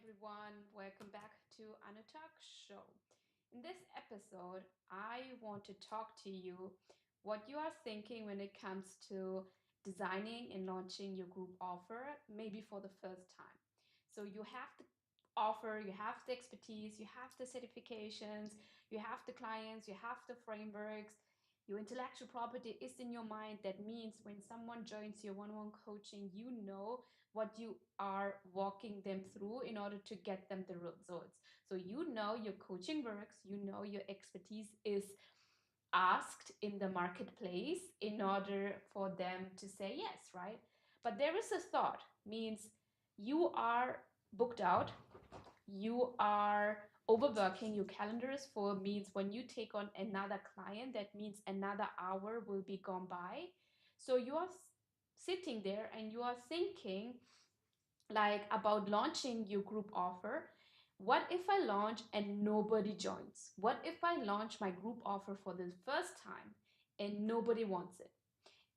everyone. Welcome back to Anutak Show. In this episode, I want to talk to you what you are thinking when it comes to designing and launching your group offer, maybe for the first time. So you have the offer, you have the expertise, you have the certifications, you have the clients, you have the frameworks, your intellectual property is in your mind. That means when someone joins your one-on-one coaching, you know what you are walking them through in order to get them the results. So you know your coaching works, you know your expertise is asked in the marketplace in order for them to say yes, right? But there is a thought, means you are booked out, you are overworking, your calendar is full, means when you take on another client, that means another hour will be gone by. So you are sitting there and you are thinking like about launching your group offer. What if I launch and nobody joins? What if I launch my group offer for the first time and nobody wants it?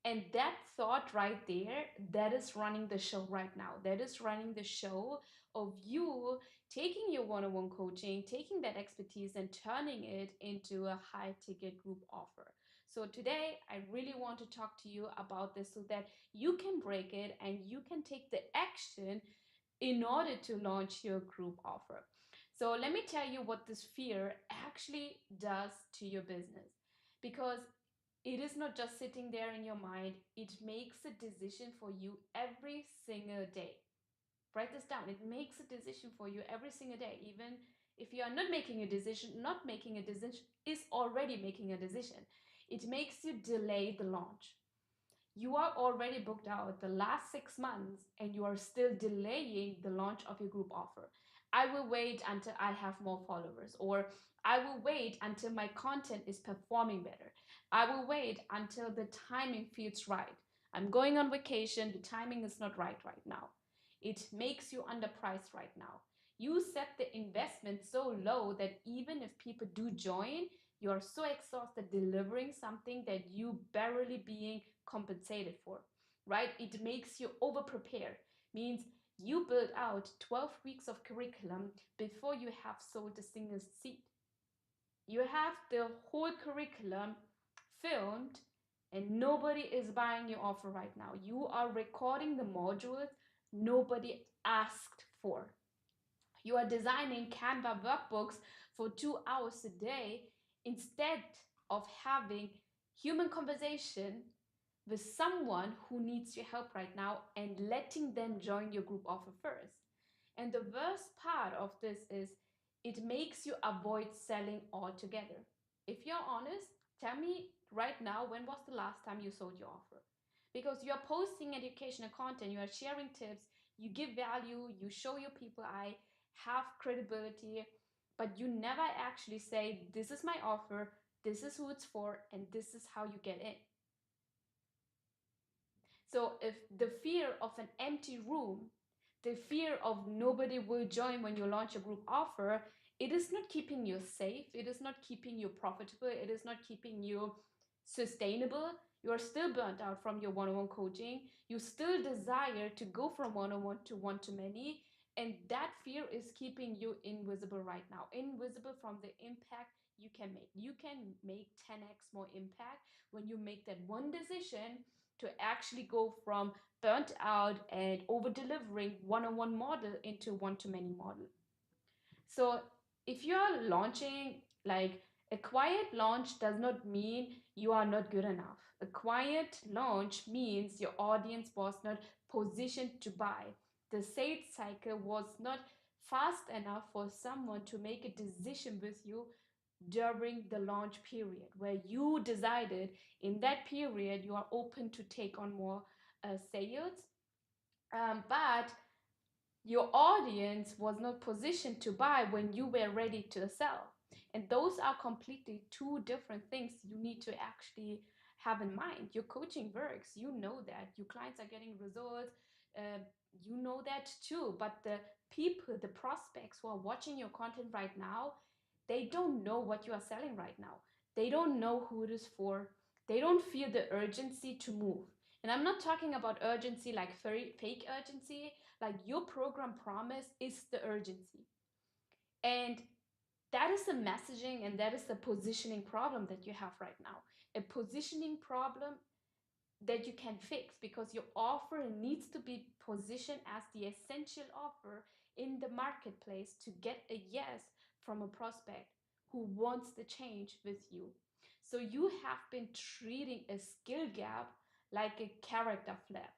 And that thought right there, that is running the show right now. That is running the show of you taking your one on one coaching, taking that expertise and turning it into a high ticket group offer. So today, I really want to talk to you about this so that you can break it and you can take the action in order to launch your group offer. So let me tell you what this fear actually does to your business. Because it is not just sitting there in your mind, it makes a decision for you every single day. Write this down. It makes a decision for you every single day. Even if you are not making a decision, not making a decision is already making a decision. It makes you delay the launch. You are already booked out the last 6 months and you are still delaying the launch of your group offer. I will wait until I have more followers, or I will wait until my content is performing better. I will wait until the timing feels right. I'm going on vacation, the timing is not right now. It makes you underpriced right now. You set the investment so low that even if people do join, you are so exhausted delivering something that you barely being compensated for, right? It makes you over prepared, means you build out 12 weeks of curriculum before you have sold a single seat. You have the whole curriculum filmed and nobody is buying your offer right now. You are recording the modules nobody asked for. You are designing Canva workbooks for 2 hours a day instead of having human conversation with someone who needs your help right now and letting them join your group offer first. And the worst part of this is it makes you avoid selling altogether. If you're honest, tell me right now, when was the last time you sold your offer? Because you are posting educational content, you are sharing tips, you give value, you show your people I have credibility, but you never actually say, this is my offer, this is who it's for, and this is how you get in. So if the fear of an empty room, the fear of nobody will join when you launch a group offer, it is not keeping you safe, it is not keeping you profitable, it is not keeping you sustainable. You are still burnt out from your one-on-one coaching. You still desire to go from one-on-one to one-to-many, and that fear is keeping you invisible right now, invisible from the impact you can make. You can make 10x more impact when you make that one decision to actually go from burnt out and over delivering one-on-one model into one-to-many model. So if you are launching, like, a quiet launch does not mean you are not good enough. A quiet launch means your audience was not positioned to buy. The sales cycle was not fast enough for someone to make a decision with you during the launch period, where you decided in that period you are open to take on more sales, but your audience was not positioned to buy when you were ready to sell. And those are completely two different things you need to actually have in mind. Your coaching works, you know that. Your clients are getting results, uh, you know that too. But the people, the prospects who are watching your content right now, they don't know what you are selling right now. They don't know who it is for. They don't feel the urgency to move. And I'm not talking about urgency like fake urgency, Like your program promise is the urgency. And that is the messaging and that is the positioning problem that you have right now. A positioning problem that you can fix, because your offer needs to be positioned as the essential offer in the marketplace to get a yes from a prospect who wants the change with you. So you have been treating a skill gap like a character flap,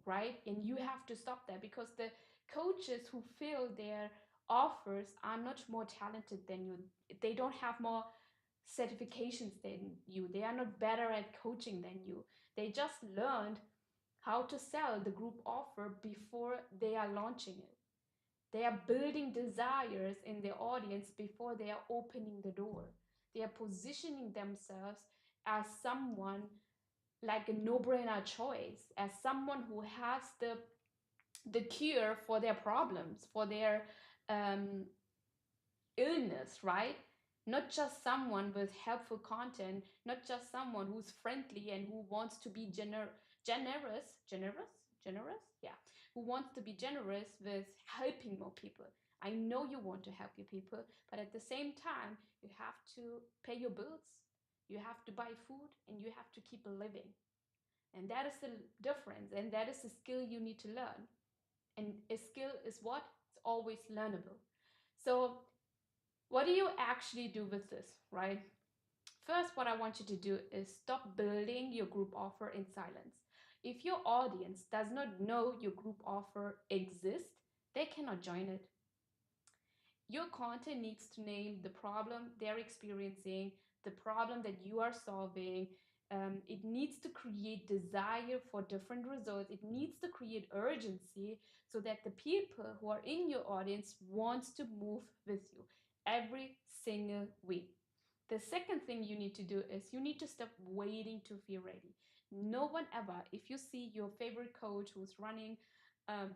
right? And you have to stop that, because the coaches who fill their offers are not more talented than you. They don't have more certifications than you. They are not better at coaching than you. They just learned how to sell the group offer before they are launching it. They are building desires in their audience before they are opening the door. They are positioning themselves as someone like a no-brainer choice, as someone who has the cure for their problems, for their um, illness, right? Not just someone with helpful content, not just someone who's friendly and who wants to be generous, yeah, who wants to be generous with helping more people. I know you want to help your people, but at the same time, you have to pay your bills, you have to buy food, and you have to keep living. And that is the difference, and that is the skill you need to learn. And a skill is what? It's always learnable. So what do you actually do with this, right? First, what I want you to do is stop building your group offer in silence. If your audience does not know your group offer exists, they cannot join it. Your content needs to name the problem they're experiencing, the problem that you are solving. It needs to create desire for different results. It needs to create urgency so that the people who are in your audience wants to move with you every single week. The second thing you need to do is you need to stop waiting to feel ready. No one ever, if you see your favorite coach who's running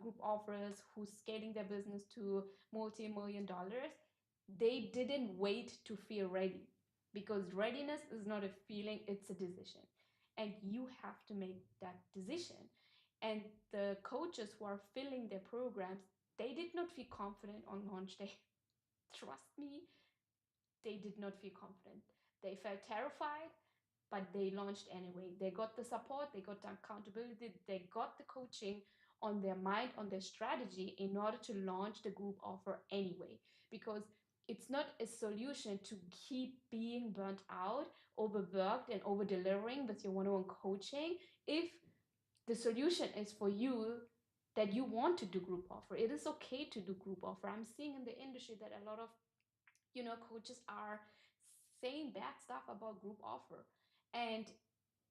group offers, who's scaling their business to multi-million dollars, they didn't wait to feel ready, because readiness is not a feeling, it's a decision. And you have to make that decision. And the coaches who are filling their programs, they did not feel confident on launch day. Trust me, they did not feel confident. They felt terrified, but they launched anyway. They got the support, they got the accountability, they got the coaching on their mind, on their strategy in order to launch the group offer anyway. Because it's not a solution to keep being burnt out, overworked, and over delivering with your one-on-one coaching if the solution is for you that you want to do group offer. It is okay to do group offer. I'm seeing in the industry that a lot of coaches are saying bad stuff about group offer, and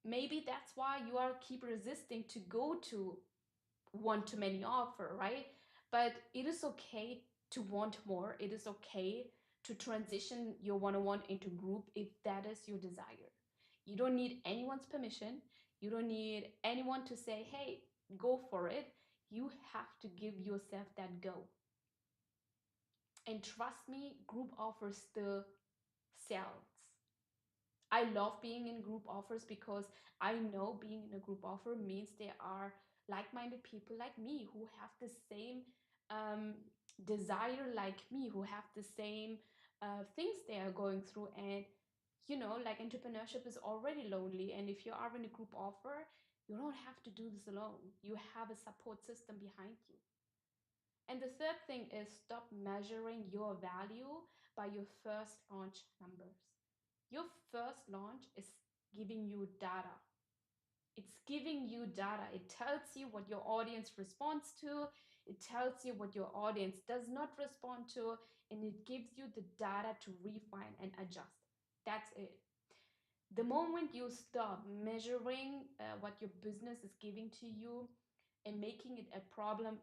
maybe that's why you are keep resisting to go to one to many offer, right? But it is okay to want more. It is okay to transition your one-on-one into group if that is your desire. You don't need anyone's permission. You don't need anyone to say, hey, go for it. You have to give yourself that go. And trust me, group offers still sells. I love being in group offers because I know being in a group offer means there are like-minded people like me who have the same um, desire like me, who have the same things they are going through. And like entrepreneurship is already lonely. And if you are in a group offer, you don't have to do this alone. You have a support system behind you. And the third thing is stop measuring your value by your first launch numbers. Your first launch is giving you data. It's giving you data. It tells you what your audience responds to. It tells you what your audience does not respond to. And it gives you the data to refine and adjust. That's it. The moment you stop measuring what your business is giving to you and making it a problem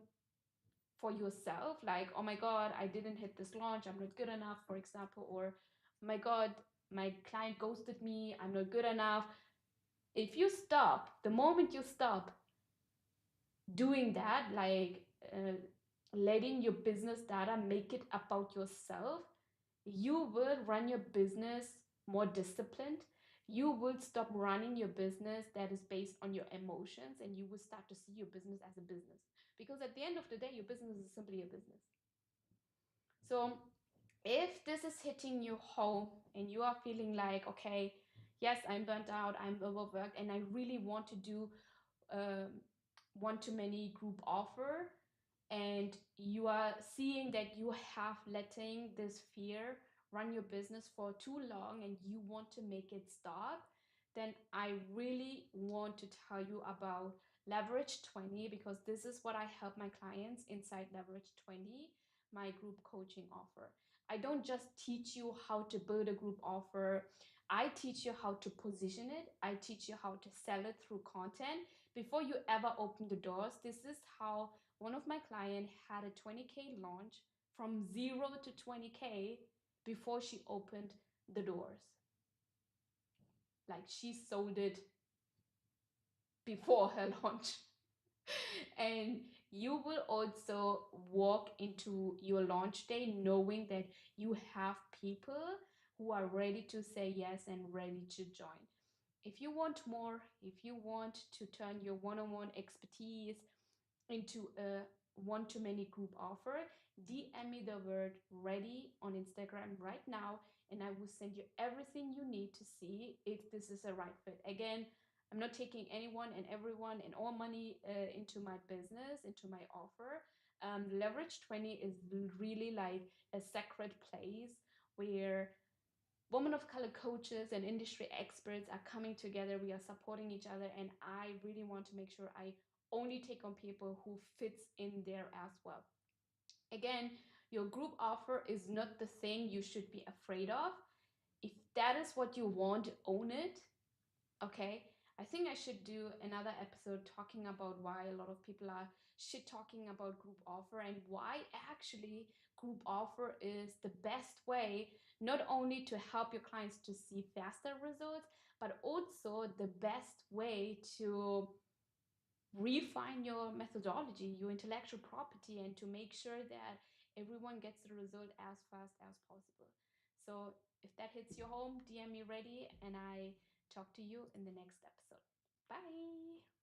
for yourself, like, oh my God, I didn't hit this launch, I'm not good enough, for example, or oh my God, my client ghosted me, I'm not good enough. If you stop, the moment you stop doing that, like letting your business data make it about yourself, you will run your business more disciplined. You will stop running your business that is based on your emotions, and you will start to see your business as a business. because at the end of the day, your business is simply a business. So if this is hitting you home and you are feeling like, okay, yes, I'm burnt out, I'm overworked, and I really want to do one-to-many group offer, and you are seeing that you have letting this fear run your business for too long and you want to make it stop, then I really want to tell you about Leverage 20, because this is what I help my clients inside Leverage 20, my group coaching offer. I don't just teach you how to build a group offer. I teach you how to position it. I teach you how to sell it through content before you ever open the doors. This is how one of my clients had a 20K launch from 0 to 20K before she opened the doors. Like, she sold it before her launch. And you will also walk into your launch day knowing that you have people who are ready to say yes and ready to join. If you want more, if you want to turn your one-on-one expertise into a one-to-many group offer, DM me the word ready on Instagram right now, and I will send you everything you need to see if this is a right fit. Again, I'm not taking anyone and everyone and all money into my business, into my offer. Leverage 20 is really like a sacred place where women of color coaches and industry experts are coming together. We are supporting each other, and I really want to make sure I only take on people who fits in there as well. Again, your group offer is not the thing you should be afraid of. If that is what you want, own it. Okay, I think I should do another episode talking about why a lot of people are shit talking about group offer, and why actually group offer is the best way, not only to help your clients to see faster results, but also the best way to refine your methodology, your intellectual property, and to make sure that everyone gets the result as fast as possible. So if that hits your home, DM me ready, and I talk to you in the next episode. Bye.